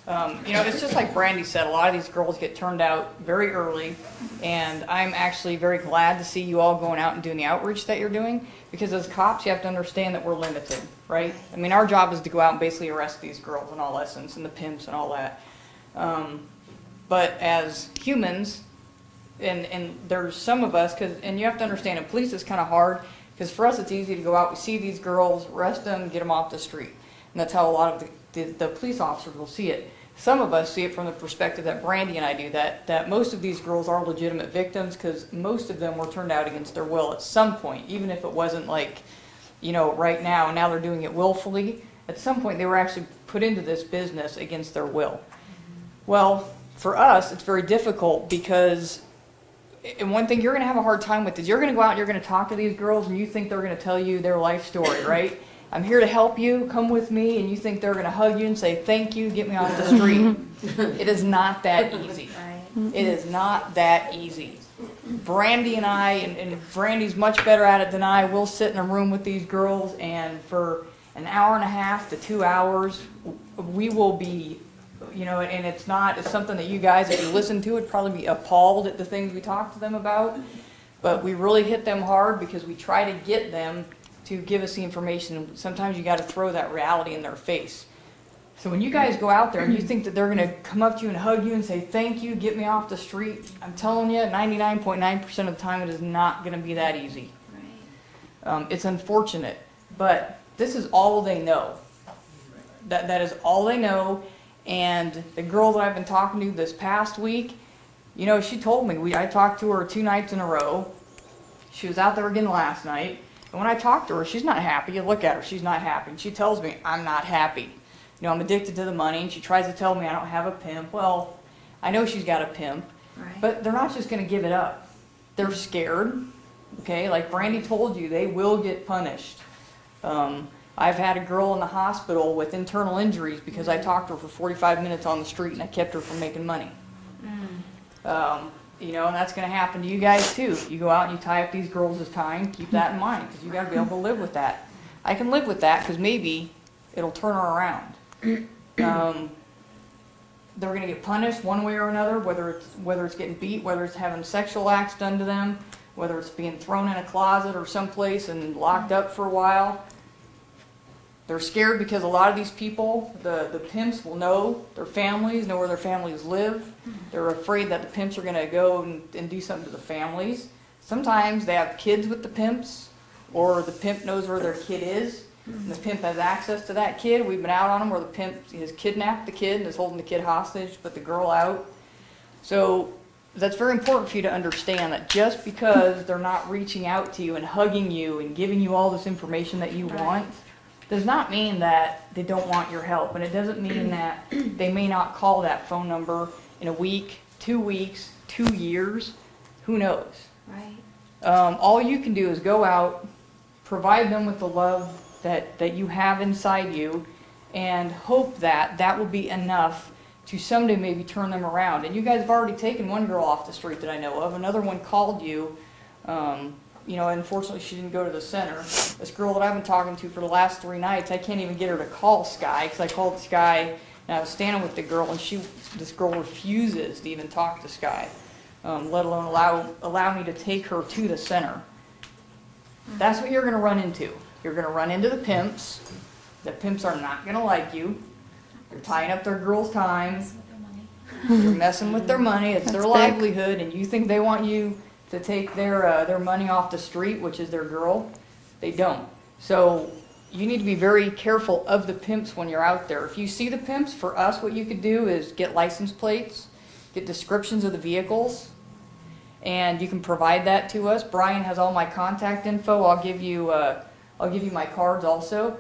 It's just like Brandy said, a lot of these girls get turned out very early, and I'm actually very glad to see you all going out and doing the outreach that you're doing, because as cops, you have to understand that we're limited, right? I mean, our job is to go out and basically arrest these girls in all essence, and the pimps and all that. But as humans, and there's some of us, and you have to understand, in police it's kind of hard, because for us it's easy to go out, we see these girls, arrest them, get them off the street. And that's how a lot of the police officers will see it. Some of us see it from the perspective that Brandy and I do, that most of these girls are legitimate victims, because most of them were turned out against their will at some point, even if it wasn't like, right now, and now they're doing it willfully. At some point they were actually put into this business against their will. Well, for us, it's very difficult because, and one thing you're going to have a hard time with is you're going to go out and you're going to talk to these girls and you think they're going to tell you their life story, right? I'm here to help you, come with me, and you think they're going to hug you and say, thank you, get me off the street. It is not that easy. It is not that easy. Brandy and I, and Brandy's much better at it than I, we'll sit in a room with these girls, and for an hour and a half to 2 hours, we will be, and it's something that you guys, if you listen to, would probably be appalled at the things we talk to them about. But we really hit them hard because we try to get them to give us the information. Sometimes you got to throw that reality in their face. So when you guys go out there and you think that they're going to come up to you and hug you and say, thank you, get me off the street, I'm telling you, 99.9% of the time it is not going to be that easy. Right. It's unfortunate, but this is all they know. That is all they know. And the girl that I've been talking to this past week, she told me, I talked to her 2 nights in a row. She was out there again last night. And when I talk to her, she's not happy. You look at her, she's not happy. And she tells me, I'm not happy. I'm addicted to the money. And she tries to tell me I don't have a pimp. Well, I know she's got a pimp. Right. But they're not just going to give it up. They're scared. Okay, like Brandy told you, they will get punished. I've had a girl in the hospital with internal injuries because I talked to her for 45 minutes on the street and I kept her from making money. And that's going to happen to you guys too. You go out and you tie up these girls' time, keep that in mind, because you got to be able to live with that. I can live with that because maybe it'll turn her around. They're going to get punished one way or another, whether it's getting beat, whether it's having sexual acts done to them, whether it's being thrown in a closet or someplace and locked up for a while. They're scared because a lot of these people, the pimps will know their families, know where their families live. They're afraid that the pimps are going to go and do something to the families. Sometimes they have kids with the pimps, or the pimp knows where their kid is, and the pimp has access to that kid. We've been out on them where the pimp has kidnapped the kid and is holding the kid hostage, put the girl out. So that's very important for you to understand that just because they're not reaching out to you and hugging you and giving you all this information that you want, does not mean that they don't want your help. And it doesn't mean that they may not call that phone number in a week, 2 weeks, 2 years. Who knows? Right. All you can do is go out, provide them with the love that you have inside you, and hope that that will be enough to someday maybe turn them around. And you guys have already taken one girl off the street that I know of. Another one called you. Unfortunately she didn't go to the center. This girl that I've been talking to for the last 3 nights, I can't even get her to call Sky, because I called Sky and I was standing with the girl, and this girl refuses to even talk to Sky, let alone allow me to take her to the center. That's what you're going to run into. You're going to run into the pimps. The pimps are not going to like you. You're tying up their girls' time. You're messing with their money. It's their livelihood, and you think they want you to take their money off the street, which is their girl. They don't. So you need to be very careful of the pimps when you're out there. If you see the pimps, for us, what you could do is get license plates, get descriptions of the vehicles, and you can provide that to us. Brian has all my contact info. I'll give you my cards also.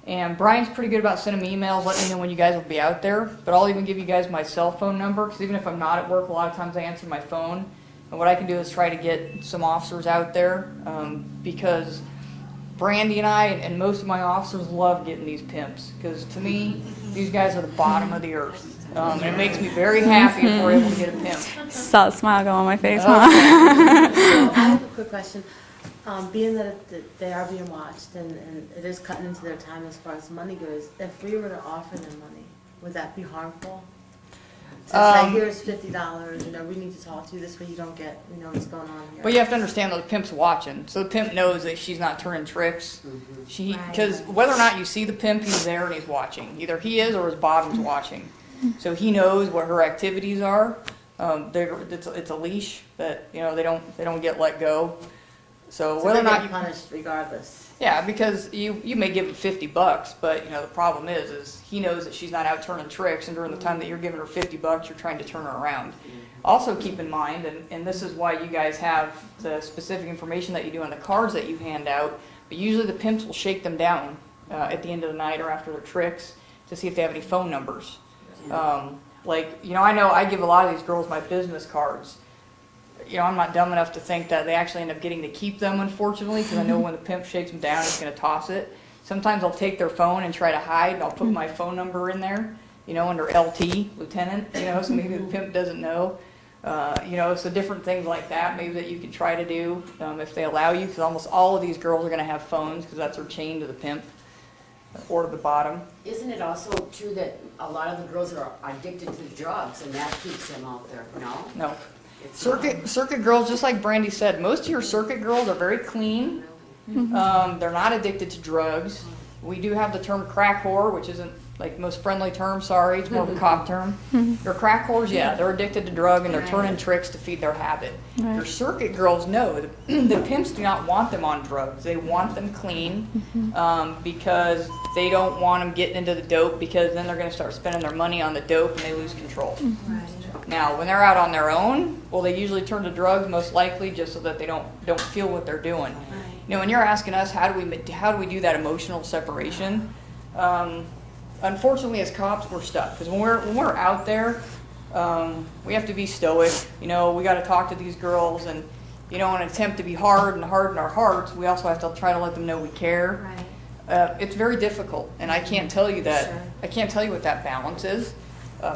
And Brian's pretty good about sending me emails, letting me know when you guys will be out there. But I'll even give you guys my cell phone number, because even if I'm not at work, a lot of times I answer my phone. And what I can do is try to get some officers out there, because Brandy and I and most of my officers love getting these pimps, because to me, these guys are the bottom of the earth. And it makes me very happy if we're able to get a pimp. Saw a smile go on my face, So I have a quick question. Being that they are being watched and it is cutting into their time as far as money goes, if we were to offer them money, would that be harmful? So say, Um, here's $50, we need to talk to you, this way you don't get, what's going on here. But you have to understand that the pimp's watching, so the pimp knows that she's not turning tricks. Because whether or not you see the pimp, he's there and he's watching. Either he is or his bottom's watching. So he knows what her activities are. It's a leash that they don't get let go. So So whether or they not get punished regardless. yeah, because you may give him $50, but the problem is he knows that she's not out turning tricks, and during the time that you're giving her $50, you're trying to turn her around. Also keep in mind, and this is why you guys have the specific information that you do on the cards that you hand out, but usually the pimps will shake them down at the end of the night or after their tricks to see if they have any phone numbers. I know I give a lot of these girls my business cards. I'm not dumb enough to think that they actually end up getting to keep them, unfortunately, because I know when the pimp shakes them down, he's going to toss it. Sometimes I'll take their phone and try to hide, and I'll put my phone number in there, under LT, lieutenant, so maybe the pimp doesn't know. So different things like that, maybe that you could try to do if they allow you, because almost all of these girls are going to have phones, because that's their chain to the pimp or to the bottom. Isn't it also true that a lot of the girls are addicted to drugs and that keeps them out there? No? No. It's Circuit girls, just like Brandy said, most of your circuit girls are very clean. They're not addicted to drugs. We do have the term crack whore, which isn't like the most friendly term, sorry, it's more of a cop term. Your crack whores, yeah, they're addicted to drug and they're turning tricks to feed their habit. Right. Your circuit girls know the pimps do not want them on drugs. They want them clean because they don't want them getting into the dope, because then they're going to start spending their money on the dope and they lose control. Right. Now, when they're out on their own, well, they usually turn to drugs most likely just so that they don't feel what they're doing. When you're asking us how do we do that emotional separation, unfortunately, as cops, we're stuck, because when we're out there, we have to be stoic. We got to talk to these girls, and in an attempt to be hard and harden our hearts, we also have to try to let them know we care. Right. It's very difficult, and I can't tell you that. Sure. I can't tell you what that balance is.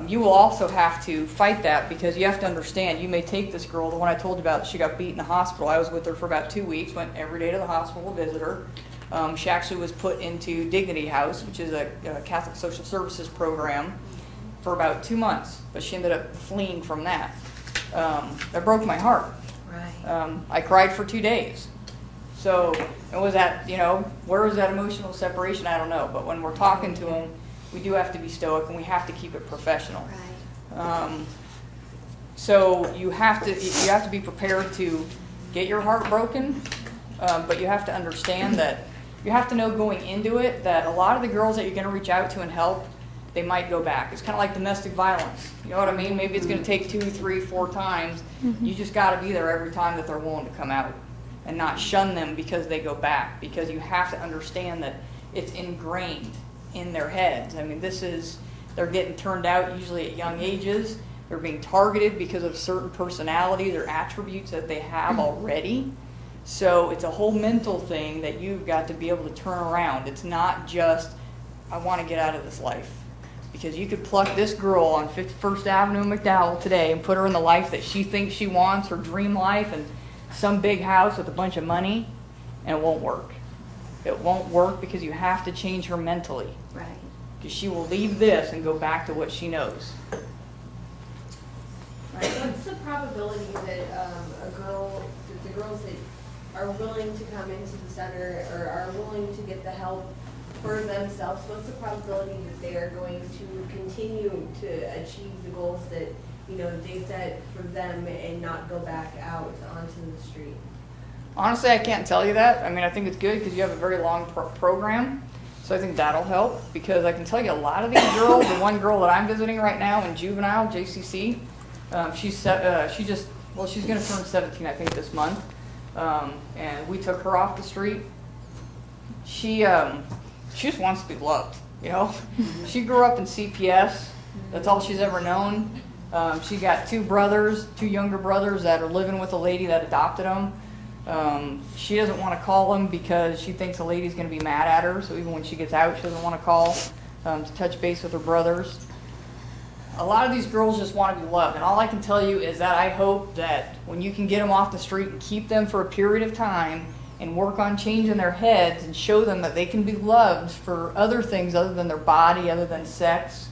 You will also have to fight that, because you have to understand, you may take this girl, the one I told you about, she got beat in the hospital. I was with her for about 2 weeks, went every day to the hospital to visit her. She actually was put into Dignity House, which is a Catholic social services program, for about 2 months, but she ended up fleeing from that. That broke my heart. Right. I cried for 2 days. So, and was that, where was that emotional separation? I don't know. But when we're talking to them, we do have to be stoic, and we have to keep it professional. Right. So you have to be prepared to get your heart broken, but you have to understand that you have to know going into it that a lot of the girls that you're going to reach out to and help, they might go back. It's kind of like domestic violence. You know what I mean? Maybe it's going to take 2, 3, 4 times. You just got to be there every time that they're willing to come out, and not shun them because they go back, because you have to understand that it's ingrained in their heads. I mean, they're getting turned out usually at young ages. They're being targeted because of certain personalities or attributes that they have already. So it's a whole mental thing that you've got to be able to turn around. It's not just, I want to get out of this life. Because you could pluck this girl on First Avenue in McDowell today and put her in the life that she thinks she wants, her dream life, and some big house with a bunch of money, and it won't work. It won't work, because you have to change her mentally. Right. Because she will leave this and go back to what she knows. Right. What's the probability that the girls that are willing to come into the center or are willing to get the help for themselves, what's the probability that they are going to continue to achieve the goals that they set for them and not go back out onto the street? Honestly, I can't tell you that. I mean, I think it's good because you have a very long program. So I think that'll help, because I can tell you a lot of these girls, the one girl that I'm visiting right now in juvenile, JCC, she's going to turn 17, I think, this month. And we took her off the street. She just wants to be loved, She grew up in CPS. That's all she's ever known. She got 2 younger brothers that are living with a lady that adopted them. She doesn't want to call them because she thinks the lady's going to be mad at her. So even when she gets out, she doesn't want to call to touch base with her brothers. A lot of these girls just want to be loved. And all I can tell you is that I hope that when you can get them off the street and keep them for a period of time and work on changing their heads and show them that they can be loved for other things other than their body, other than sex,